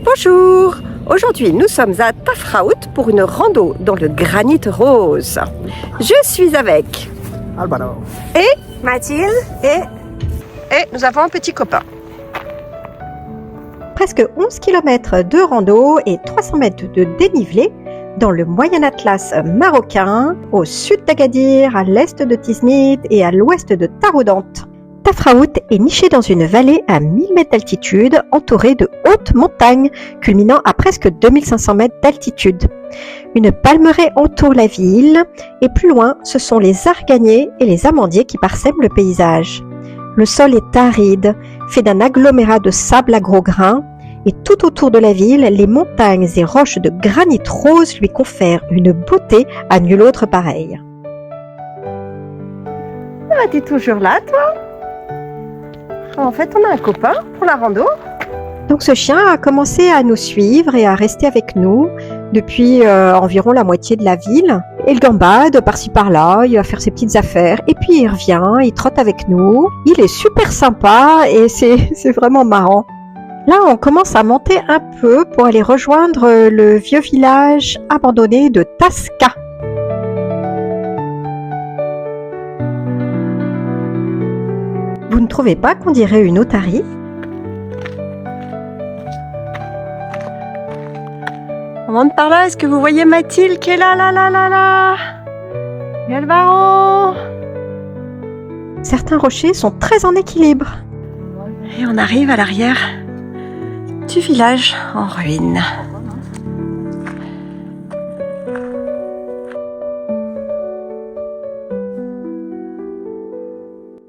Bonjour, aujourd'hui nous sommes à Tafraout pour une rando dans le granit rose. Je suis avec Alvaro et Mathilde et nous avons un petit copain. Presque 11 km de rando et 300 mètres de dénivelé dans le Moyen Atlas marocain, au sud d'Agadir, à l'est de Tiznit et à l'ouest de Taroudant. Tafraout est niché dans une vallée à 1000 mètres d'altitude, entourée de hautes montagnes, culminant à presque 2500 mètres d'altitude. Une palmeraie entoure la ville, et plus loin, ce sont les arganiers et les amandiers qui parsèment le paysage. Le sol est aride, fait d'un agglomérat de sable à gros grains, et tout autour de la ville, les montagnes et roches de granit rose lui confèrent une beauté à nul autre pareille. Ah, t'es toujours là, toi? En fait, on a un copain pour la rando. Donc ce chien a commencé à nous suivre et à rester avec nous depuis environ la moitié de la ville. Il gambade par-ci par-là, il va faire ses petites affaires et puis il revient, il trotte avec nous. Il est super sympa et c'est vraiment marrant. Là, on commence à monter un peu pour aller rejoindre le vieux village abandonné de Taska. Vous ne trouvez pas qu'on dirait une otarie ? On monte par là, est-ce que vous voyez Mathilde qui est là? Et Alvaro. Certains rochers sont très en équilibre. Et on arrive à l'arrière du village en ruine.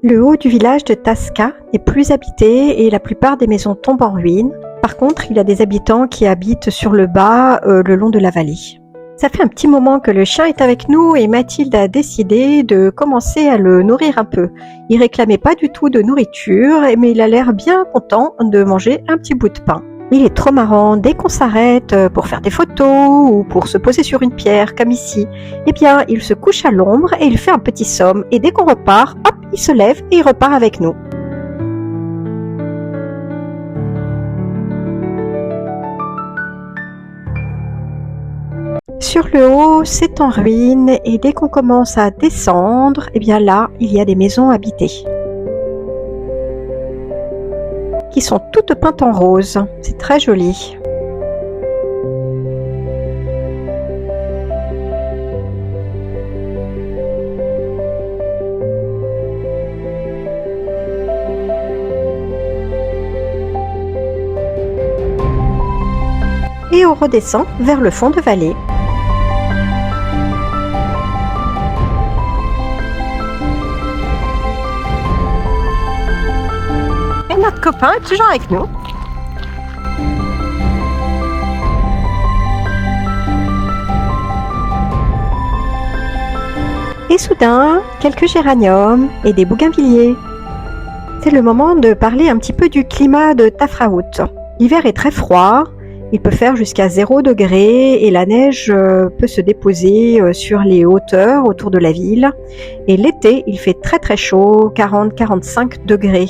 Le haut du village de Taska n'est plus habité et la plupart des maisons tombent en ruine. Par contre, il y a des habitants qui habitent sur le bas, le long de la vallée. Ça fait un petit moment que le chien est avec nous et Mathilde a décidé de commencer à le nourrir un peu. Il réclamait pas du tout de nourriture, mais il a l'air bien content de manger un petit bout de pain. Il est trop marrant, dès qu'on s'arrête pour faire des photos ou pour se poser sur une pierre, comme ici, eh bien, il se couche à l'ombre et il fait un petit somme. Et dès qu'on repart, hop, il se lève et il repart avec nous. Sur le haut, c'est en ruine et dès qu'on commence à descendre, eh bien là, il y a des maisons habitées qui sont toutes peintes en rose. C'est très joli. Et on redescend vers le fond de vallée. Et notre copain est toujours avec nous. Et soudain, quelques géraniums et des bougainvilliers. C'est le moment de parler un petit peu du climat de Tafraout. L'hiver est très froid. Il peut faire jusqu'à 0 degré et la neige peut se déposer sur les hauteurs autour de la ville. Et l'été, il fait très très chaud, 40-45 degrés.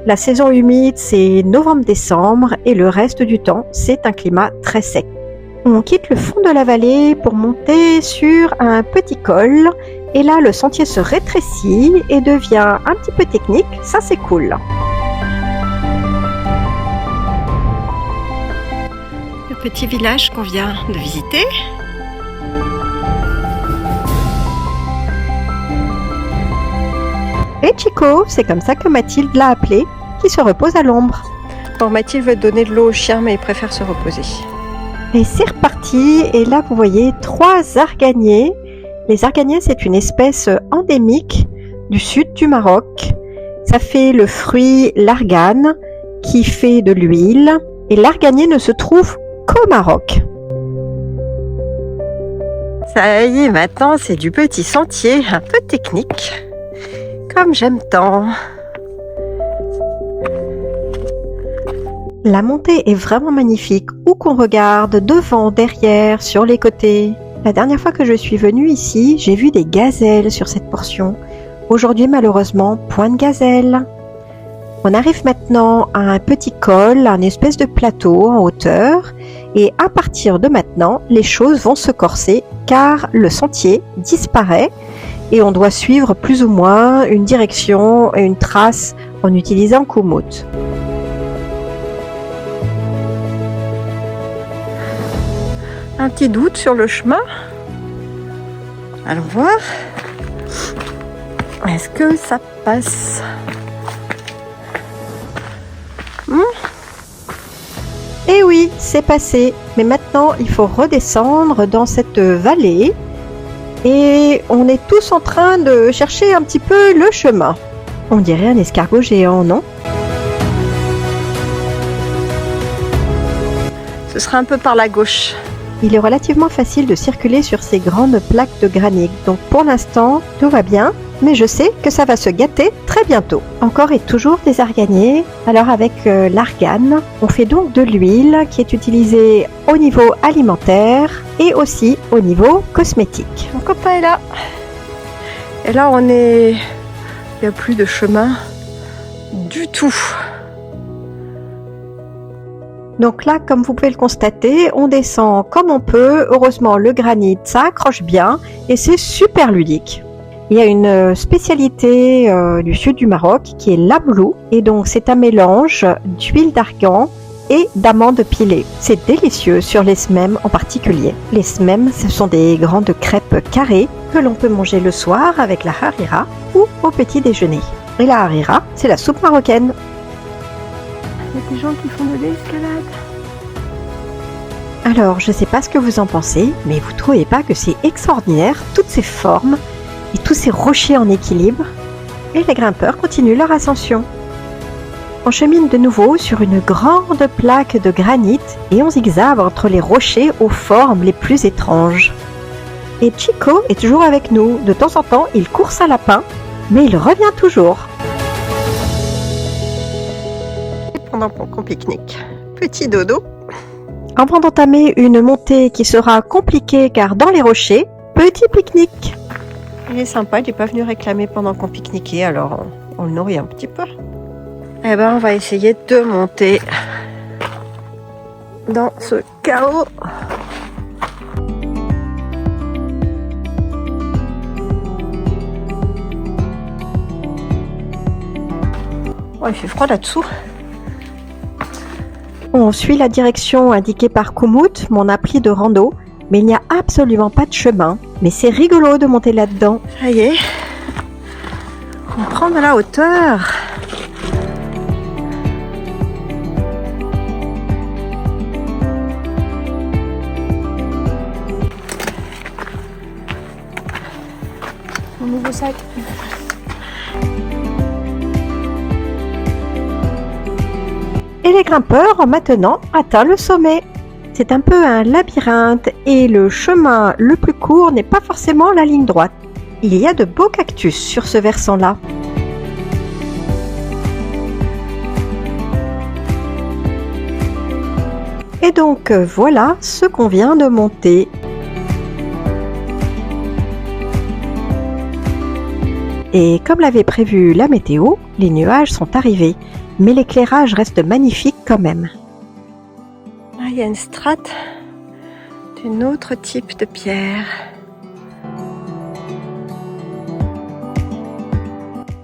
La saison humide, c'est novembre-décembre et le reste du temps, c'est un climat très sec. On quitte le fond de la vallée pour monter sur un petit col. Et là, le sentier se rétrécit et devient un petit peu technique. Ça, c'est cool. Petit village qu'on vient de visiter. Et Chico, c'est comme ça que Mathilde l'a appelé, qui se repose à l'ombre. Bon, Mathilde veut donner de l'eau au chien, mais il préfère se reposer. Et c'est reparti, et là vous voyez 3 arganiers. Les arganiers, c'est une espèce endémique du sud du Maroc. Ça fait le fruit l'argane, qui fait de l'huile. Et l'arganier ne se trouve qu'au Maroc. Ça y est, maintenant c'est du petit sentier, un peu technique, comme j'aime tant. La montée est vraiment magnifique, où qu'on regarde, devant, derrière, sur les côtés. La dernière fois que je suis venue ici, j'ai vu des gazelles sur cette portion. Aujourd'hui, malheureusement, point de gazelles. On arrive maintenant à un petit col, un espèce de plateau en hauteur. Et à partir de maintenant, les choses vont se corser car le sentier disparaît et on doit suivre plus ou moins une direction et une trace en utilisant Komoot. Un petit doute sur le chemin. Allons voir. Est-ce que ça passe? Eh oui, c'est passé. Mais maintenant, il faut redescendre dans cette vallée. Et on est tous en train de chercher un petit peu le chemin. On dirait un escargot géant, non? Ce sera un peu par la gauche. Il est relativement facile de circuler sur ces grandes plaques de granit. Donc pour l'instant, tout va bien. Mais je sais que ça va se gâter très bientôt. Encore et toujours des arganiers. Alors avec l'argane, on fait donc de l'huile qui est utilisée au niveau alimentaire et aussi au niveau cosmétique. Mon copain est là. Et là, il n'y a plus de chemin du tout. Donc là, comme vous pouvez le constater, on descend comme on peut. Heureusement, le granit, ça accroche bien et c'est super ludique. Il y a une spécialité du sud du Maroc qui est l'ablou. Et donc, c'est un mélange d'huile d'argan et d'amandes pilées. C'est délicieux sur les smem en particulier. Les smem, ce sont des grandes crêpes carrées que l'on peut manger le soir avec la harira ou au petit déjeuner. Et la harira, c'est la soupe marocaine. Il y a des gens qui font de l'escalade. Alors, je ne sais pas ce que vous en pensez, mais vous ne trouvez pas que c'est extraordinaire, toutes ces formes et tous ces rochers en équilibre? Et les grimpeurs continuent leur ascension. On chemine de nouveau sur une grande plaque de granit et on zigzague entre les rochers aux formes les plus étranges. Et Chico est toujours avec nous. De temps en temps, il court sa lapin, mais il revient toujours. Pendant qu'on pique-nique. Petit dodo. Avant d'entamer une montée qui sera compliquée car dans les rochers, petit pique-nique. Il est sympa, il n'est pas venu réclamer pendant qu'on pique-niquait, alors on le nourrit un petit peu. Eh ben, on va essayer de monter dans ce chaos. Oh, il fait froid là-dessous. On suit la direction indiquée par Komoot, mon appli de rando, mais il n'y a absolument pas de chemin. Mais c'est rigolo de monter là-dedans. Ça y est, on prend de la hauteur. Mon nouveau sac. Et les grimpeurs ont maintenant atteint le sommet. C'est un peu un labyrinthe et le chemin le plus court n'est pas forcément la ligne droite. Il y a de beaux cactus sur ce versant-là. Et donc voilà ce qu'on vient de monter. Et comme l'avait prévu la météo, les nuages sont arrivés. Mais l'éclairage reste magnifique quand même. Ah, il y a une strate d'un autre type de pierre.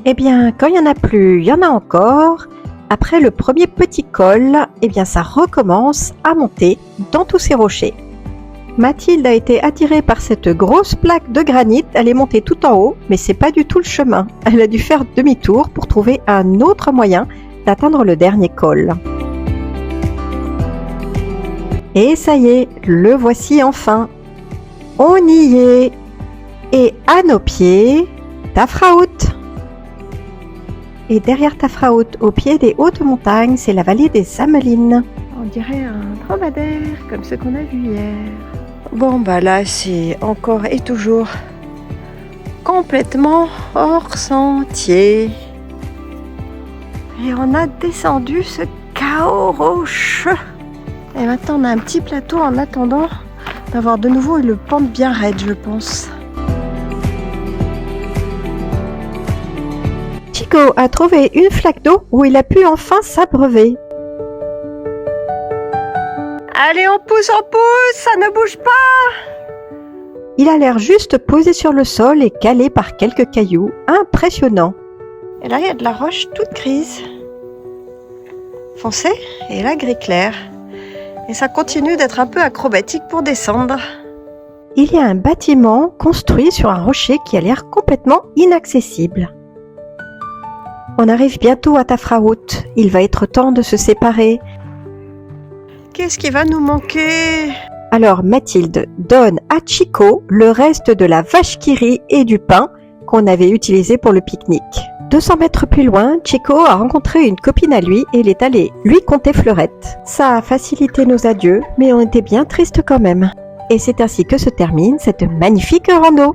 Eh bien, quand il n'y en a plus, il y en a encore. Après le premier petit col, eh bien, ça recommence à monter dans tous ces rochers. Mathilde a été attirée par cette grosse plaque de granit. Elle est montée tout en haut, mais c'est pas du tout le chemin. Elle a dû faire demi-tour pour trouver un autre moyen d'atteindre le dernier col. Et ça y est, le voici enfin. On y est. Et à nos pieds, Tafraout. Et derrière Tafraout, au pied des hautes montagnes, c'est la vallée des Amelines. On dirait un dromadaire, comme ce qu'on a vu hier. Bon, bah là, c'est encore et toujours complètement hors sentier. Et on a descendu ce chaos rocheux. Et maintenant, on a un petit plateau en attendant d'avoir de nouveau une pente bien raide, je pense. Chico Chico a trouvé une flaque d'eau où il a pu enfin s'abreuver. Allez, on pousse, ça ne bouge pas. Il a l'air juste posé sur le sol et calé par quelques cailloux. Impressionnant. Et là, il y a de la roche toute grise, foncée, et là, gris clair. Et ça continue d'être un peu acrobatique pour descendre. Il y a un bâtiment construit sur un rocher qui a l'air complètement inaccessible. On arrive bientôt à Tafraout. Il va être temps de se séparer. Qu'est-ce qui va nous manquer? Alors Mathilde donne à Chico le reste de la vache qui rit et du pain qu'on avait utilisé pour le pique-nique. 200 mètres plus loin, Chico a rencontré une copine à lui et il est allé lui conter Fleurette. Ça a facilité nos adieux, mais on était bien tristes quand même. Et c'est ainsi que se termine cette magnifique rando.